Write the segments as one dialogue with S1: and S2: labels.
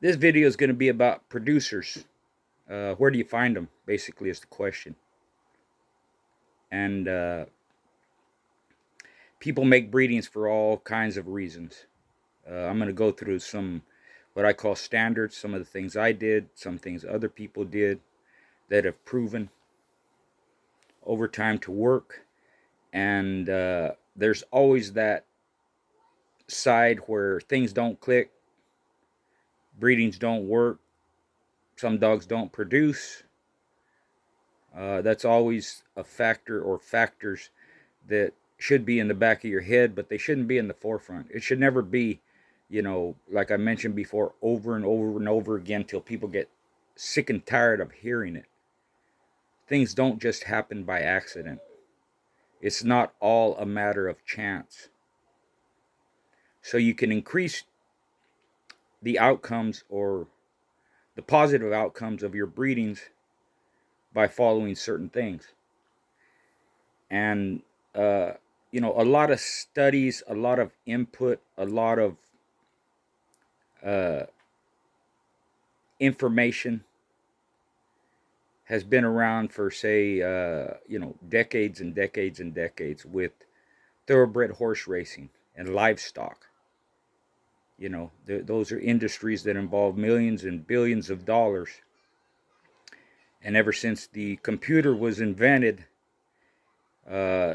S1: This video is going to be about producers. Where do you find them, basically, is the question. And people make breedings for all kinds of reasons. I'm going to go through some what I call standards, some of the things I did, some things other people did that have proven over time to work. And there's always that side where things don't click, breedings don't work, some dogs don't produce. That's always a factor or factors that should be in the back of your head, but they shouldn't be in the forefront. It should never be, like I mentioned before, over and over and over again till people get sick and tired of hearing it. Things don't just happen by accident. It's not all a matter of chance. So you can increase the outcomes or the positive outcomes of your breedings by following certain things. And, a lot of studies, a lot of input, a lot of uh, information has been around for, say, decades and decades and decades with thoroughbred horse racing and livestock. Those are industries that involve millions and billions of dollars. And ever since the computer was invented, uh,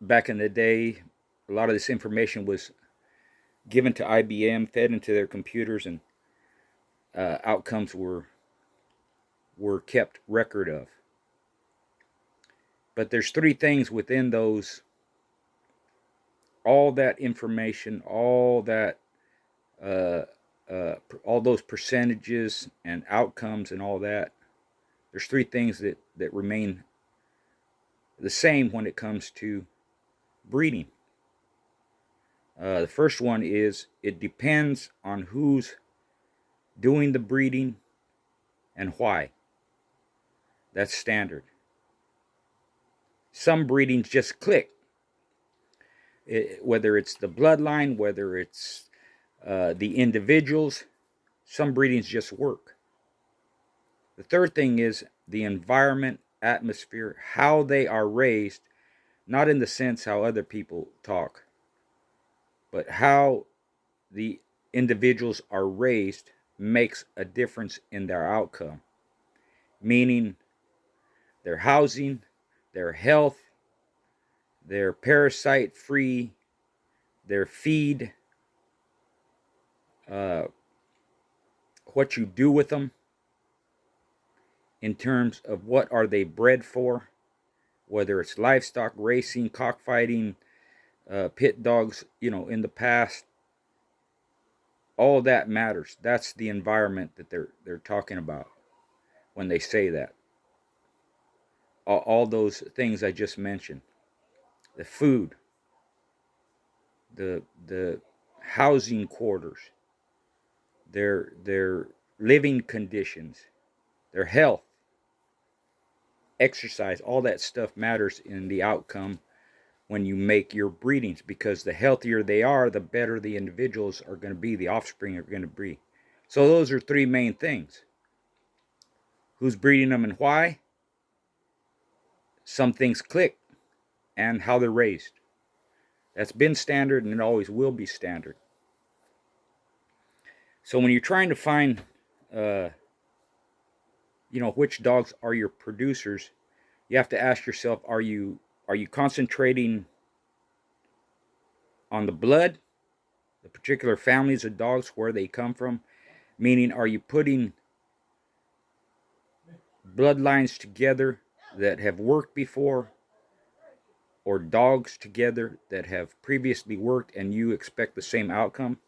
S1: back in the day, a lot of this information was given to IBM, fed into their computers, and outcomes were kept record of. But there's three things within those, all that information, uh, all those percentages and outcomes and all that. There's three things that remain the same when it comes to breeding. The first one is it depends on who's doing the breeding and why. That's standard. Some breedings just click. Whether it's the bloodline, whether it's the individuals, some breedings just work. The third thing is the environment, atmosphere, how they are raised, not in the sense how other people talk, but how the individuals are raised makes a difference in their outcome. Meaning their housing, their health, their parasite free, their feed, uh, what you do with them in terms of what are they bred for, whether it's livestock, racing, cockfighting, pit dogs, in the past. All that matters. That's the environment that they're talking about when they say that. All those things I just mentioned, the food, the housing quarters, their living conditions, their health, exercise, all that stuff matters in the outcome when you make your breedings, because the healthier they are, the better the individuals are going to be, the offspring are going to be. So those are three main things. Who's breeding them and why? Some things click, and how they're raised. That's been standard and it always will be standard. So when you're trying to find uh, which dogs are your producers, you have to ask yourself, are you concentrating on the blood, the particular families of dogs, where they come from? Meaning, are you putting bloodlines together that have worked before, or dogs together that have previously worked and you expect the same outcome?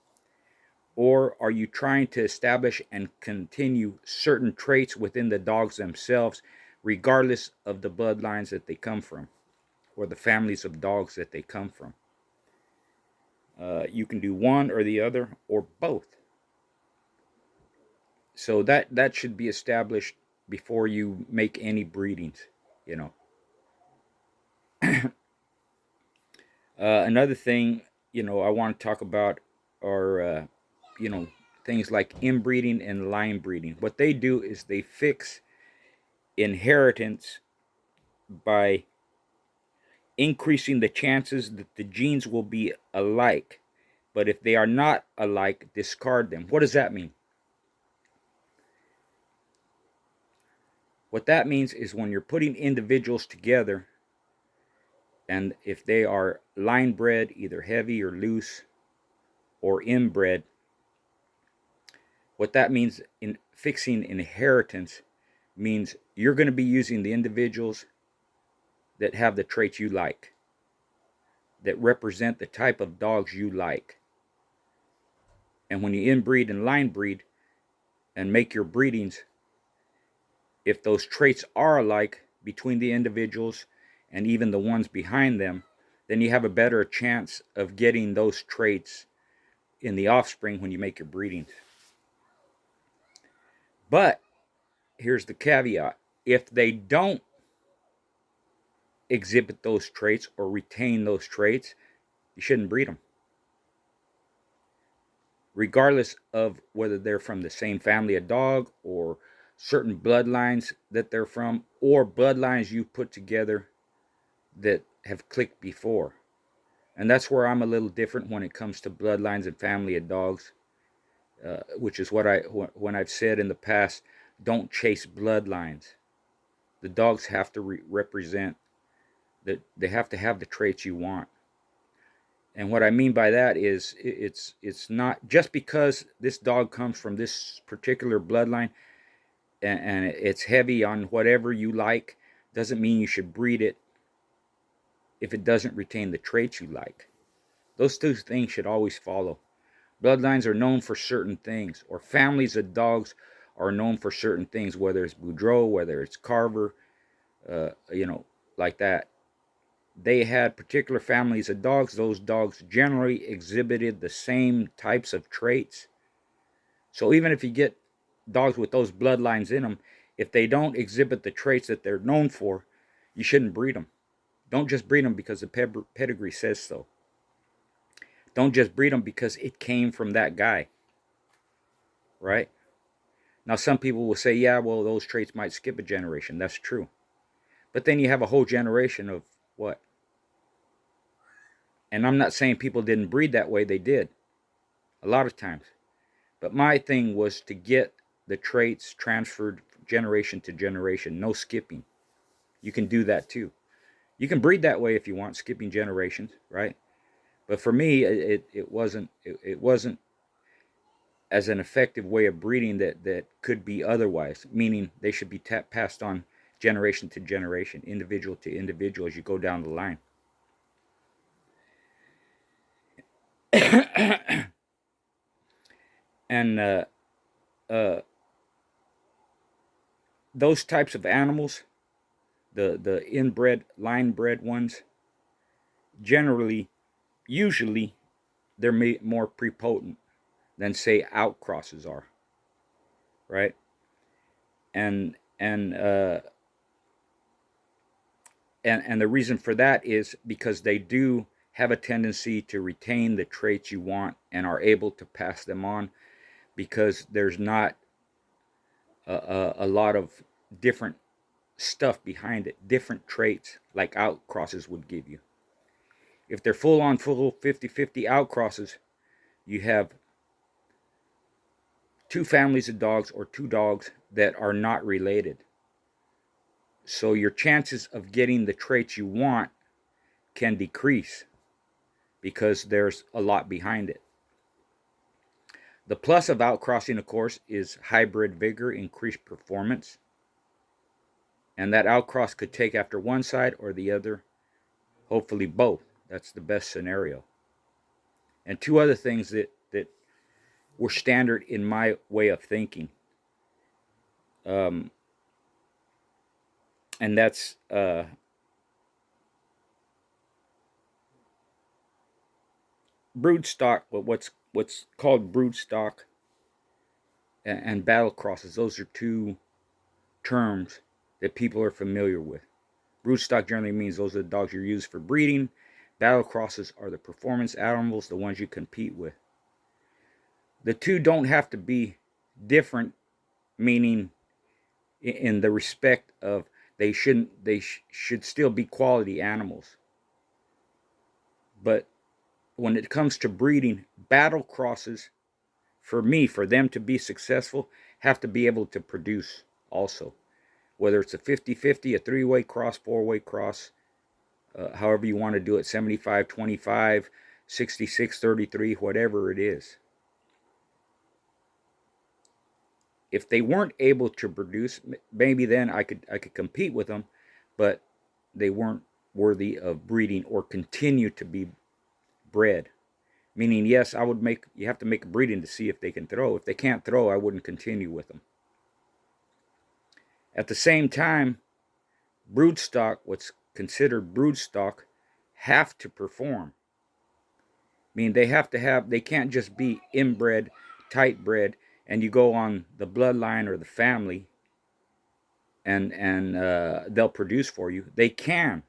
S1: Or are you trying to establish and continue certain traits within the dogs themselves, regardless of the bloodlines that they come from or the families of dogs that they come from? You can do one or the other or both. So that should be established before you make any breedings. You know. Another thing, I want to talk about are, things like inbreeding and line breeding. What they do is they fix inheritance by increasing the chances that the genes will be alike. But if they are not alike, discard them. What does that mean? What that means is when you're putting individuals together, and if they are line bred, either heavy or loose, or inbred, what that means in fixing inheritance means you're going to be using the individuals that have the traits you like, that represent the type of dogs you like. And when you inbreed and line breed and make your breedings, if those traits are alike between the individuals and even the ones behind them, then you have a better chance of getting those traits in the offspring when you make your breedings. But here's the caveat. If they don't exhibit those traits or retain those traits, you shouldn't breed them. Regardless of whether they're from the same family of dog or certain bloodlines that they're from, or bloodlines you put together that have clicked before. And that's where I'm a little different when it comes to bloodlines and family of dogs, which is when I've said in the past, don't chase bloodlines. The dogs have to represent that. They have to have the traits you want. And what I mean by that is it's not just because this dog comes from this particular bloodline and it's heavy on whatever you like, doesn't mean you should breed it if it doesn't retain the traits you like. Those two things should always follow. Bloodlines are known for certain things, or families of dogs are known for certain things, whether it's Boudreaux, whether it's Carver, like that. They had particular families of dogs. Those dogs generally exhibited the same types of traits. So even if you get dogs with those bloodlines in them, if they don't exhibit the traits that they're known for, you shouldn't breed them. Don't just breed them because the pedigree says so. Don't just breed them because it came from that guy, right? Now, some people will say, yeah, well, those traits might skip a generation. That's true. But then you have a whole generation of what? And I'm not saying people didn't breed that way. They did. A lot of times. But my thing was to get the traits transferred generation to generation. No skipping. You can do that too. You can breed that way if you want, skipping generations, right? But for me, it wasn't as an effective way of breeding that could be otherwise, meaning they should be passed on generation to generation, individual to individual as you go down the line. And those types of animals, the inbred, line bred ones, usually, they're more prepotent than say outcrosses are, right? And the reason for that is because they do have a tendency to retain the traits you want and are able to pass them on, because there's not a lot of different stuff behind it, different traits like outcrosses would give you. If they're full 50-50 outcrosses, you have two families of dogs or two dogs that are not related. So your chances of getting the traits you want can decrease because there's a lot behind it. The plus of outcrossing, of course, is hybrid vigor, increased performance. And that outcross could take after one side or the other, hopefully both. That's the best scenario. And two other things that were standard in my way of thinking. And that's broodstock, what's called broodstock, and battle crosses. Those are two terms that people are familiar with. Broodstock generally means those are the dogs you use for breeding. Battle crosses are the performance animals, the ones you compete with. The two don't have to be different, meaning in the respect of they should still be quality animals. But when it comes to breeding, battle crosses, for me, for them to be successful, have to be able to produce also. Whether it's a 50-50, a three-way cross, four-way cross, however you want to do it, 75-25, 66-33, whatever it is. If they weren't able to produce, maybe then I could compete with them, but they weren't worthy of breeding or continue to be bred. Meaning, yes, you have to make a breeding to see if they can throw. If they can't throw, I wouldn't continue with them. At the same time, broodstock, what's considered broodstock, have to perform. I mean, they can't just be inbred, tight bred, and you go on the bloodline or the family and they'll produce for you. They can.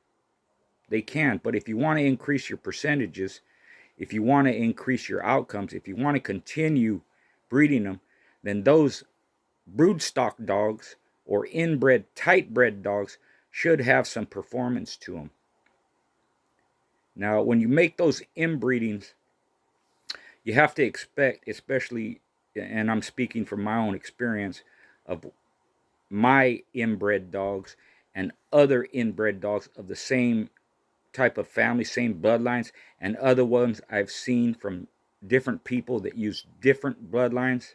S1: But if you want to increase your percentages, if you want to increase your outcomes, if you want to continue breeding them, then those broodstock dogs or inbred, tight bred dogs should have some performance to them. Now, when you make those inbreedings, you have to expect, especially, and I'm speaking from my own experience of my inbred dogs and other inbred dogs of the same type of family, same bloodlines, and other ones I've seen from different people that use different bloodlines.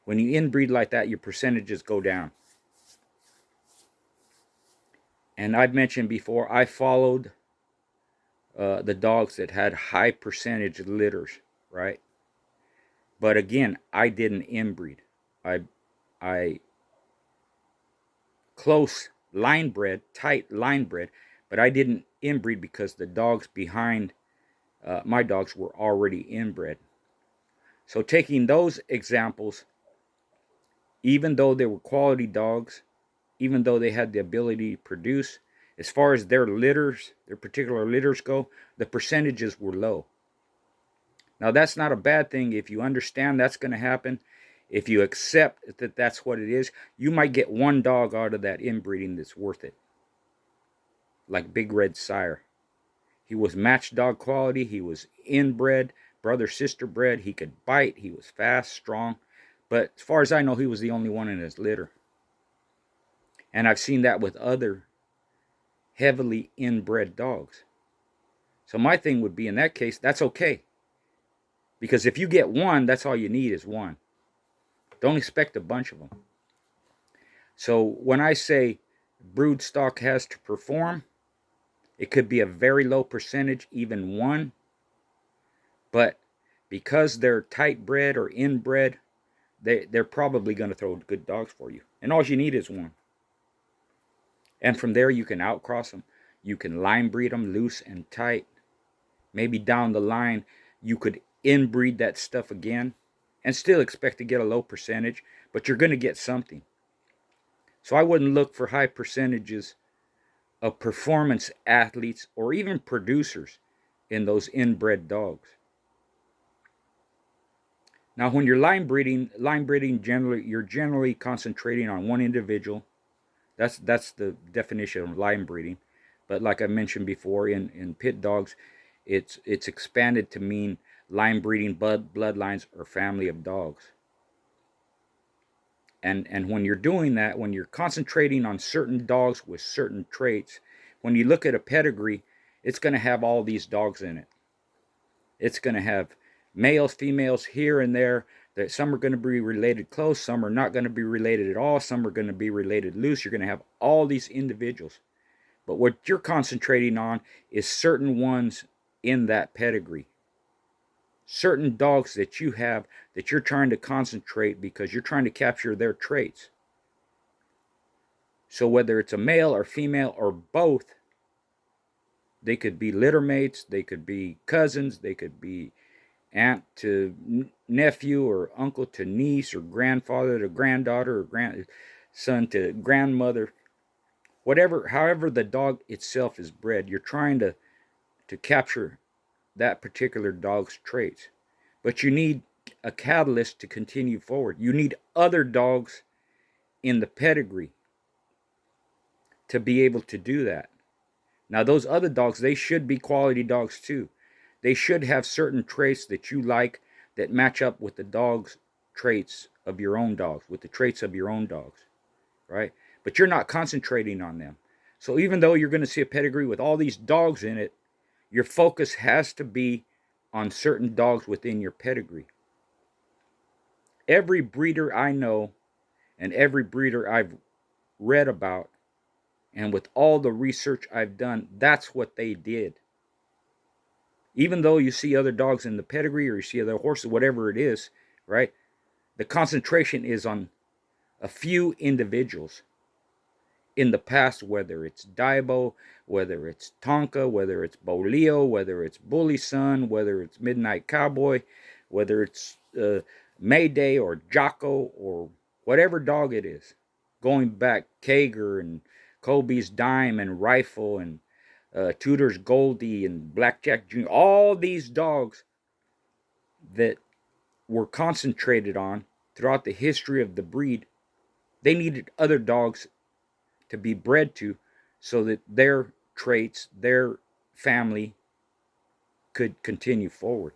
S1: When you inbreed like that, your percentages go down. And I've mentioned before, I followed the dogs that had high percentage litters, right? But again, I didn't inbreed. I close line bred, tight line bred, but I didn't inbreed because the dogs behind my dogs were already inbred. So taking those examples, even though they were quality dogs, even though they had the ability to produce, as far as their litters, their particular litters go, the percentages were low. Now, that's not a bad thing if you understand that's going to happen. If you accept that that's what it is, you might get one dog out of that inbreeding that's worth it. Like Big Red Sire. He was match dog quality. He was inbred, brother-sister bred. He could bite. He was fast, strong. But as far as I know, he was the only one in his litter. And I've seen that with other heavily inbred dogs. So my thing would be, in that case, that's okay. Because if you get one, that's all you need is one. Don't expect a bunch of them. So when I say broodstock has to perform, it could be a very low percentage, even one. But because they're tight bred or inbred, they're probably going to throw good dogs for you. And all you need is one. And from there, you can outcross them. You can line breed them loose and tight. Maybe down the line, you could inbreed that stuff again and still expect to get a low percentage, but you're going to get something. So I wouldn't look for high percentages of performance athletes or even producers in those inbred dogs. Now, when you're line breeding generally, you're generally concentrating on one individual. That's the definition of line breeding. But like I mentioned before, in pit dogs, it's expanded to mean line breeding bloodlines or family of dogs. And when you're doing that, when you're concentrating on certain dogs with certain traits, when you look at a pedigree, it's going to have all these dogs in it. It's going to have males, females here and there. That some are going to be related close, some are not going to be related at all, some are going to be related loose. You're going to have all these individuals. But what you're concentrating on is certain ones in that pedigree. Certain dogs that you have that you're trying to concentrate because you're trying to capture their traits. So whether it's a male or female or both, they could be litter mates, they could be cousins, they could be aunt to nephew or uncle to niece or grandfather to granddaughter or grandson to grandmother. Whatever, however the dog itself is bred, you're trying to capture that particular dog's traits. But you need a catalyst to continue forward. You need other dogs in the pedigree to be able to do that. Now, those other dogs, they should be quality dogs too. They should have certain traits that you like that match up with the dog's traits of your own dogs, with the traits of your own dogs, right? But you're not concentrating on them. So even though you're going to see a pedigree with all these dogs in it, your focus has to be on certain dogs within your pedigree. Every breeder I know and every breeder I've read about, and with all the research I've done, that's what they did. Even though you see other dogs in the pedigree or you see other horses, whatever it is, right? The concentration is on a few individuals in the past, whether it's Daibo, whether it's Tonka, whether it's Bolio, whether it's Bully Sun, whether it's Midnight Cowboy, whether it's Mayday or Jocko or whatever dog it is. Going back, Kager and Kobe's Dime and Rifle and Tudor's Goldie and Blackjack Jr., all these dogs that were concentrated on throughout the history of the breed, they needed other dogs to be bred to so that their traits, their family could continue forward.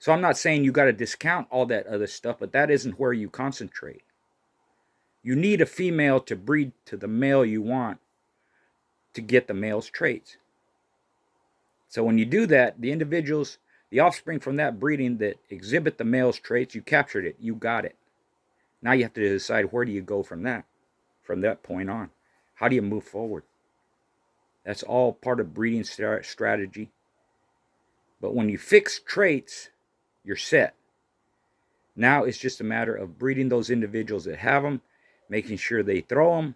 S1: So I'm not saying you got to discount all that other stuff, but that isn't where you concentrate. You need a female to breed to the male you want to get the male's traits. So when you do that, the individuals, the offspring from that breeding that exhibit the male's traits, you captured it, you got it. Now you have to decide, where do you go from that point on? How do you move forward? That's all part of breeding strategy. But when you fix traits, you're set. Now it's just a matter of breeding those individuals that have them, making sure they throw them,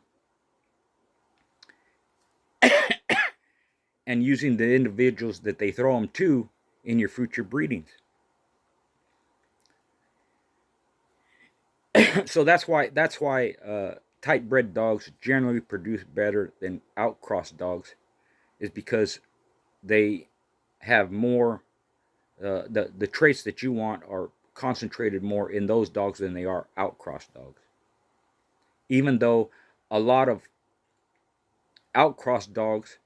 S1: and using the individuals that they throw them to in your future breedings. So that's why tight bred dogs generally produce better than outcrossed dogs, is because they have more, the traits that you want are concentrated more in those dogs than they are outcrossed dogs. Even though a lot of outcrossed dogs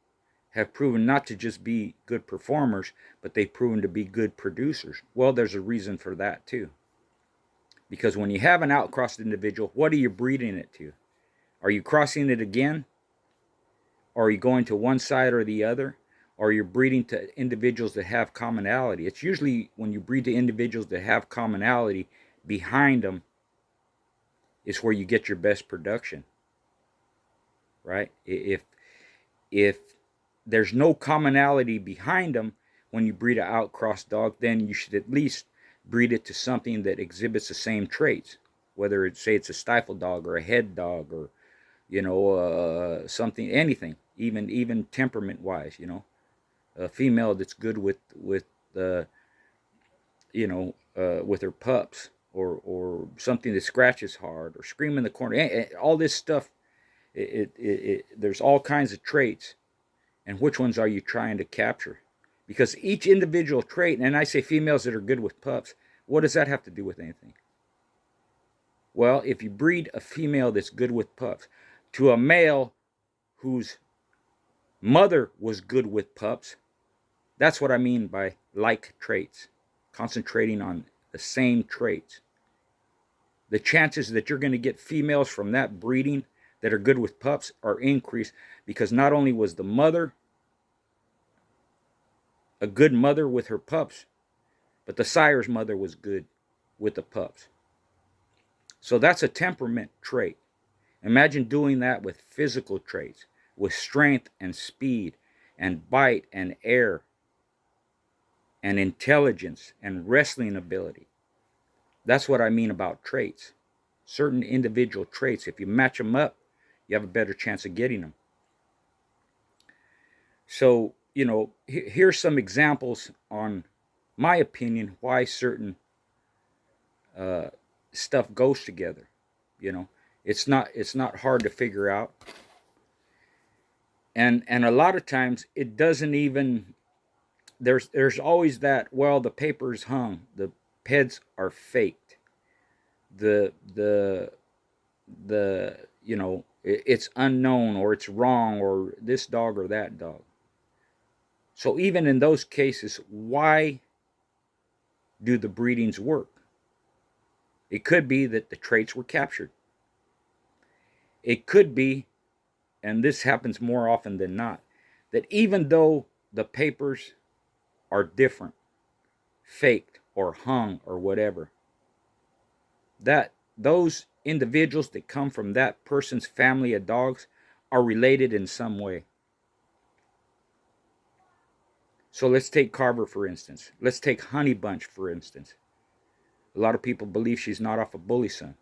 S1: have proven not to just be good performers, but they've proven to be good producers. Well, there's a reason for that too. Because when you have an outcrossed individual, what are you breeding it to? Are you crossing it again? Or are you going to one side or the other? Or you're breeding to individuals that have commonality? It's usually when you breed to individuals that have commonality behind them is where you get your best production, right? If there's no commonality behind them when you breed an outcrossed dog, then you should at least breed it to something that exhibits the same traits, whether it's, say, it's a stifle dog or a head dog, or something, anything, even temperament wise, a female that's good with with her pups, or something that scratches hard or scream in the corner, all this stuff. There's all kinds of traits, and which ones are you trying to capture? Because each individual trait, and I say females that are good with pups, what does that have to do with anything? Well, if you breed a female that's good with pups to a male whose mother was good with pups, that's what I mean by like traits, concentrating on the same traits. The chances that you're going to get females from that breeding that are good with pups are increased, because not only was the mother a good mother with her pups, but the sire's mother was good with the pups. So that's a temperament trait. Imagine doing that with physical traits, with strength and speed and bite and air and intelligence and wrestling ability. That's what I mean about traits. Certain individual traits, if you match them up, you have a better chance of getting them. So, here's some examples on my opinion why certain stuff goes together. It's not hard to figure out, and a lot of times it doesn't even. There's always that, well, the paper's hung, Peds are faked. The you know, it's unknown, or it's wrong, or this dog or that dog. So even in those cases, why do the breedings work? It could be that the traits were captured. It could be, and this happens more often than not, that even though the papers are different, faked or hung or whatever, that those individuals that come from that person's family of dogs are related in some way. So let's take Carver, for instance. Let's take Honey Bunch, for instance. A lot of people believe she's not off of Bully Son.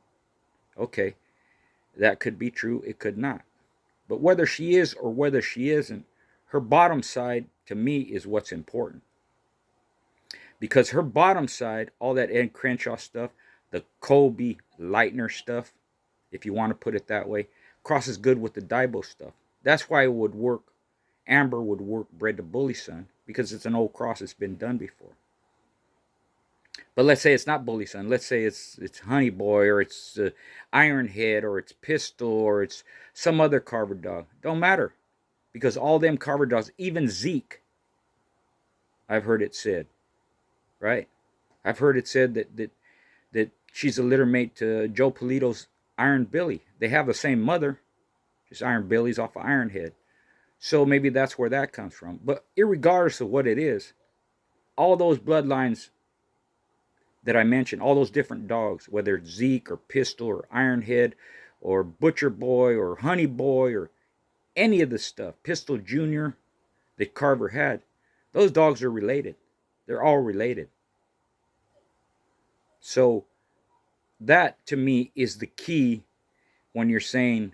S1: Okay, that could be true. It could not. But whether she is or whether she isn't, her bottom side, to me, is what's important. Because her bottom side, all that Ed Crenshaw stuff, the Colby Leitner stuff, if you want to put it that way, crosses good with the Daibo stuff. That's why it would work. Amber would work bred to Bully Son, because it's an old cross that's been done before. But let's say it's not Bully Son. Let's say it's Honey Boy, or it's Iron Head, or it's Pistol, or it's some other Carver dog. Don't matter, because all them Carver dogs, even Zeke, I've heard it said, right? I've heard it said that she's a litter mate to Joe Polito's Iron Billy. They have the same mother, just Iron Billy's off of Iron Head. So maybe that's where that comes from. But irregardless of what it is, all those bloodlines that I mentioned, all those different dogs, whether it's Zeke or Pistol or Ironhead or Butcher Boy or Honey Boy or any of the stuff, Pistol Jr. that Carver had, those dogs are related. They're all related. So that, to me, is the key when you're saying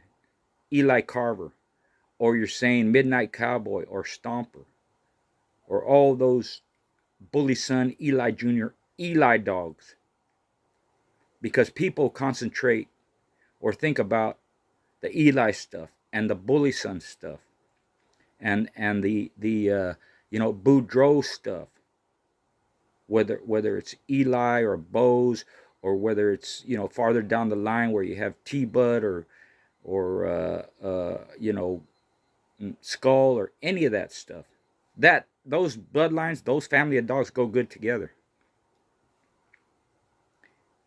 S1: Eli Carver, or you're saying Midnight Cowboy or Stomper, or all those Bully Son, Eli Jr., Eli dogs. Because people concentrate or think about the Eli stuff and the Bully Son stuff and the Boudreaux stuff, whether it's Eli or Bose, or whether it's farther down the line where you have T-Bud or Skull or any of that stuff. Those bloodlines, those family of dogs go good together.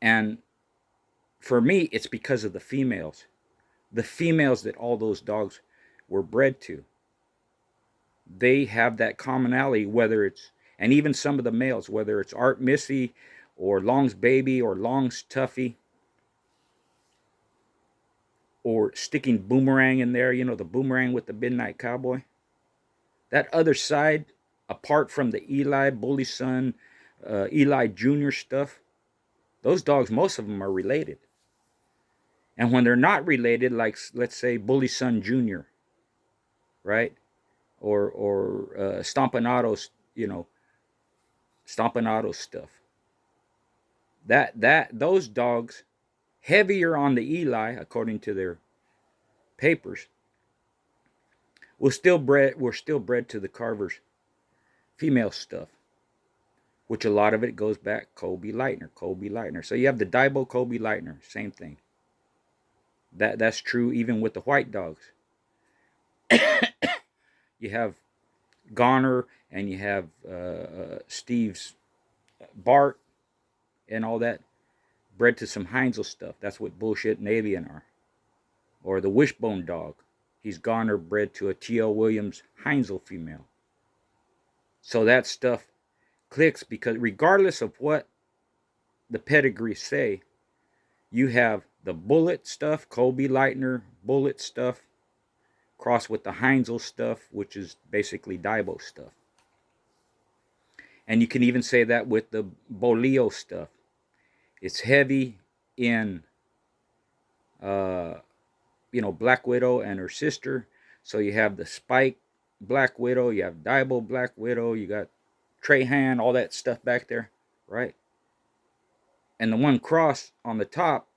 S1: And for me, it's because of the females. The females that all those dogs were bred to. They have that commonality, and even some of the males, whether it's Art Missy or Long's Baby or Long's Tuffy, or sticking Boomerang in there, the Boomerang with the Midnight Cowboy. That other side, apart from the Eli, Bully Son, Eli Jr. stuff, those dogs, most of them are related. And when they're not related, like let's say Bully Son Jr., right? Or Stompanado's, Stompanado's stuff. Those dogs, heavier on the Eli, according to their papers, were still bred to the Carver's female stuff, which a lot of it goes back Colby Leitner. So you have the Daibo Colby Leitner, same thing. That's true even with the white dogs. You have Goner, and you have Steve's Bart and all that, bred to some Heinzel stuff. That's what Bullshit and Alien are. Or the Wishbone dog. He's Goner, bred to a T.L. Williams Heinzel female. So that stuff clicks, because regardless of what the pedigrees say, you have the Bullet stuff, Colby Leitner Bullet stuff, crossed with the Heinzel stuff, which is basically Daibo stuff. And you can even say that with the Bolio stuff. It's heavy in, Black Widow and her sister. So you have the Spike Black Widow, you have Daibo Black Widow, you got Trahan, all that stuff back there, right? And the one cross on the top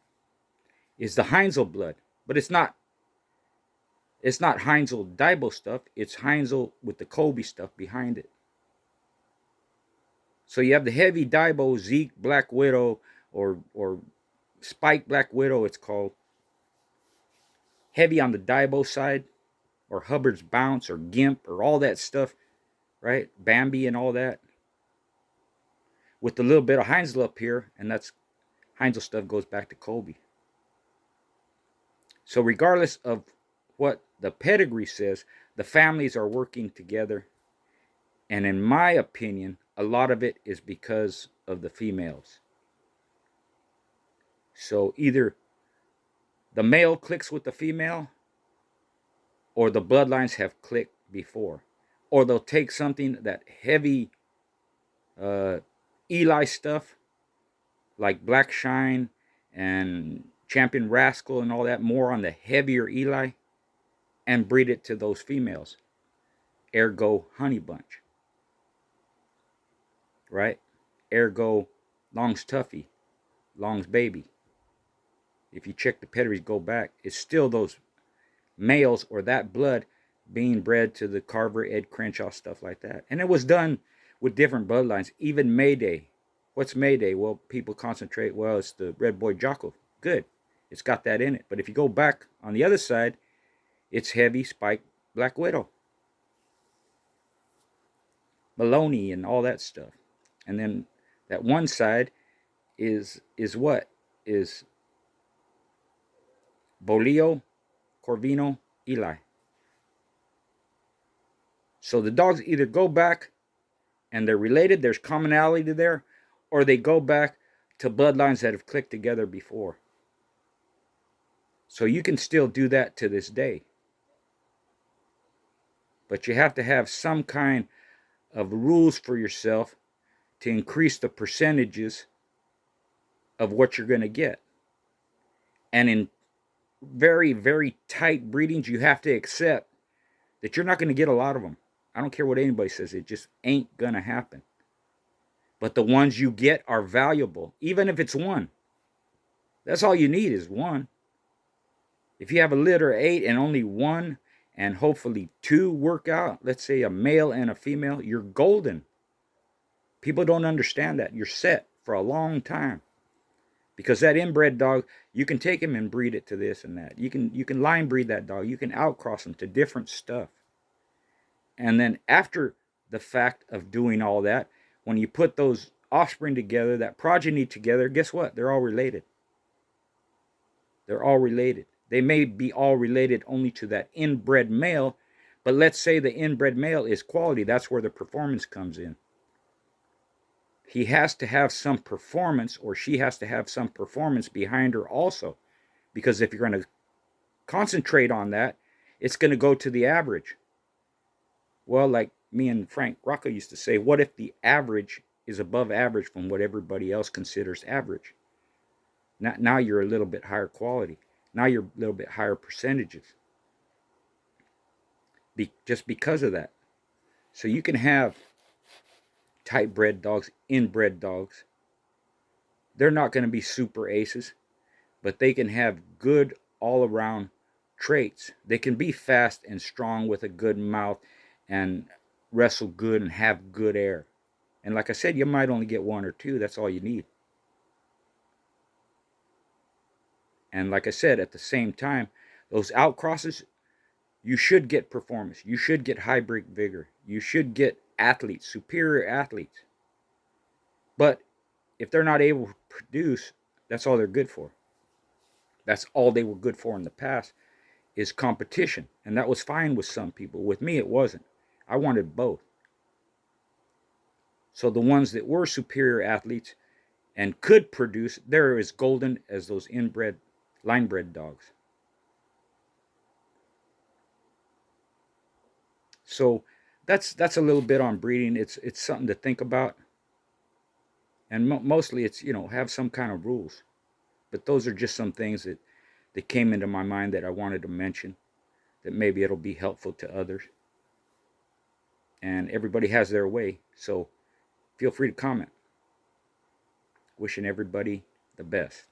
S1: is the Heinzel blood. But it's not Heinzel Daibo stuff. It's Heinzel with the Colby stuff behind it. So you have the heavy Daibo, Zeke, Black Widow, or Spike Black Widow, it's called. Heavy on the Daibo side, or Hubbard's Bounce, or Gimp, or all that stuff, right? Bambi and all that. With a little bit of Heinzel up here, and that's Heinzel stuff goes back to Kobe. So regardless of what the pedigree says, the families are working together. And in my opinion, a lot of it is because of the females. So either the male clicks with the female, or the bloodlines have clicked before. Or they'll take something, that heavy Eli stuff, like Black Shine and Champion Rascal and all that, more on the heavier Eli, and breed it to those females. Ergo Honey Bunch. Right? Ergo Long's Tuffy, Long's Baby. If you check the pedigrees, go back, it's still those males or that blood being bred to the Carver, Ed Crenshaw, stuff like that. And it was done with different bloodlines. Even Mayday. What's Mayday? Well, people concentrate, well, it's the Red Boy Jocko. Good. It's got that in it. But if you go back on the other side, it's heavy Spike Black Widow, Maloney, and all that stuff. And then that one side is what? Is Bolio, Corvino, Eli. So the dogs either go back and they're related, there's commonality there, or they go back to bloodlines that have clicked together before. So you can still do that to this day. But you have to have some kind of rules for yourself to increase the percentages of what you're going to get. And in very, very tight breedings, you have to accept that you're not going to get a lot of them. I don't care what anybody says, it just ain't going to happen. But the ones you get are valuable, even if it's one. That's all you need is one. If you have a litter of 8 and only one and hopefully 2 work out, let's say a male and a female, you're golden. People don't understand that. You're set for a long time. Because that inbred dog, you can take him and breed it to this and that. You can line breed that dog. You can outcross him to different stuff. And then after the fact of doing all that, when you put those offspring together, that progeny together, guess what? They're all related. They're all related. They may be all related only to that inbred male, but let's say the inbred male is quality. That's where the performance comes in. He has to have some performance, or she has to have some performance behind her also. Because if you're going to concentrate on that, it's going to go to the average. Well, like me and Frank Rocco used to say, what if the average is above average from what everybody else considers average? Now you're a little bit higher quality. Now you're a little bit higher percentages. Just because of that. So you can have tight bred dogs, inbred dogs. They're not going to be super aces, but they can have good all-around traits. They can be fast and strong with a good mouth and wrestle good and have good air. And like I said, you might only get 1 or 2. That's all you need. And like I said, at the same time, those outcrosses, you should get performance. You should get hybrid vigor. You should get athletes, superior athletes. But if they're not able to produce, that's all they're good for. That's all they were good for in the past, is competition. And that was fine with some people. With me, it wasn't. I wanted both. So the ones that were superior athletes and could produce, they're as golden as those inbred, line-bred dogs. So that's a little bit on breeding. It's something to think about. And mostly it's, have some kind of rules. But those are just some things that came into my mind that I wanted to mention, that maybe it'll be helpful to others. And everybody has their way, so feel free to comment. Wishing everybody the best.